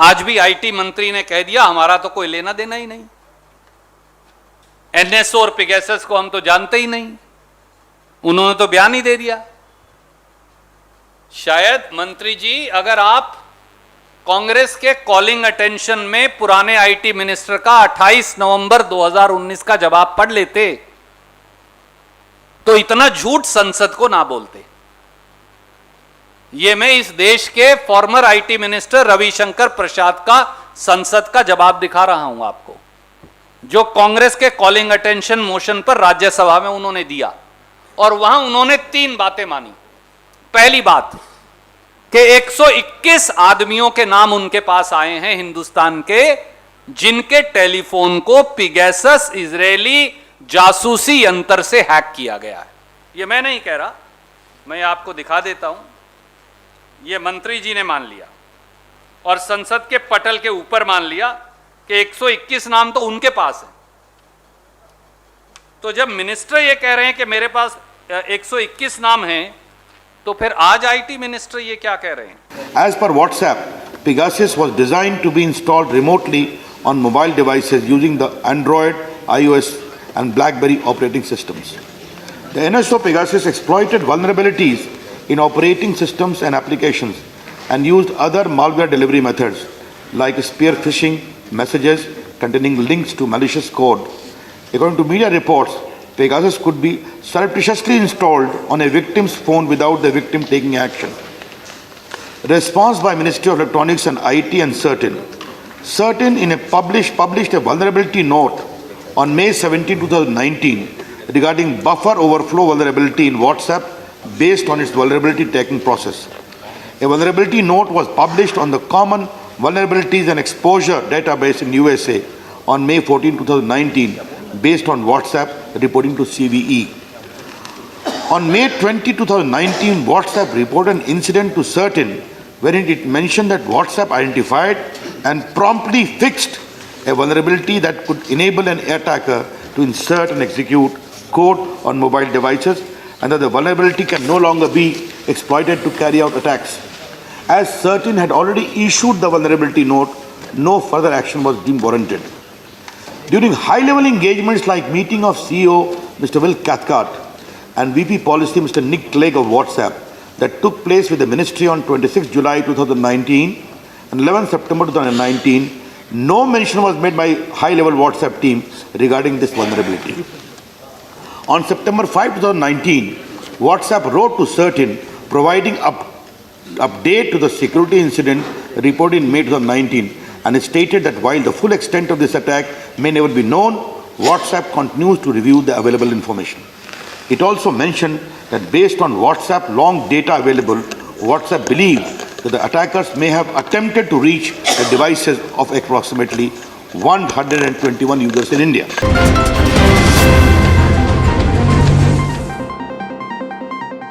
आज भी आईटी मंत्री ने कह दिया हमारा तो कोई लेना देना ही नहीं, एनएसओ और पेगासस को हम तो जानते ही नहीं, उन्होंने तो बयान ही दे दिया। शायद मंत्री जी अगर आप कांग्रेस के कॉलिंग अटेंशन में पुराने आईटी मिनिस्टर का 28 नवंबर 2019 का जवाब पढ़ लेते तो इतना झूठ संसद को ना बोलते। यह मैं इस देश के फॉर्मर आईटी मिनिस्टर रविशंकर प्रसाद का संसद का जवाब दिखा रहा हूं आपको, जो कांग्रेस के कॉलिंग अटेंशन मोशन पर राज्यसभा में उन्होंने दिया, और वहां उन्होंने 3 बातें मानी। पहली बात कि 121 आदमियों के नाम उनके पास आए हैं हिंदुस्तान के, जिनके टेलीफोन को पेगासस इजरायली जासूसी यंत्र से हैक किया गया है। यह मैं नहीं कह रहा, मैं आपको दिखा देता हूं। यह मंत्री जी ने मान लिया और संसद के पटल के ऊपर मान लिया कि 121 नाम तो उनके पास है। तो जब मिनिस्टर ये कह रहे हैं कि मेरे पास 121 नाम हैं, तो फिर आज आईटी मिनिस्टर ये क्या कह रहे हैं? As per WhatsApp, Pegasus was designed to be installed remotely on mobile devices using the Android, iOS and BlackBerry operating systems. The NSO Pegasus exploited vulnerabilities in operating systems and applications and used other malware delivery methods like spear phishing messages containing links to malicious code. According to media reports, Pegasus could be surreptitiously installed on a victim's phone without the victim taking action. Response by Ministry of Electronics and IT and Certain in a published a vulnerability note on May 17, 2019 regarding buffer overflow vulnerability in WhatsApp based on its vulnerability taking process. A vulnerability note was published on the Common Vulnerabilities and Exposure database in USA on May 14, 2019 based on WhatsApp reporting to CVE. On May 20, 2019, WhatsApp reported an incident to Certain wherein it mentioned that WhatsApp identified and promptly fixed a vulnerability that could enable an attacker to insert and execute code on mobile devices, and that the vulnerability can no longer be exploited to carry out attacks. As Certain had already issued the vulnerability note, no further action was deemed warranted. During high-level engagements like meeting of CEO Mr. Will Cathcart and VP Policy Mr. Nick Clegg of WhatsApp that took place with the Ministry on 26 July 2019 and 11 September 2019, no mention was made by high-level WhatsApp team regarding this vulnerability. On September 5, 2019, WhatsApp wrote to Certain providing update to the security incident reported in May 2019, and it stated that while the full extent of this attack may never be known, WhatsApp continues to review the available information. It also mentioned that based on WhatsApp long data available, WhatsApp believes that the attackers may have attempted to reach the devices of approximately 121 users in India.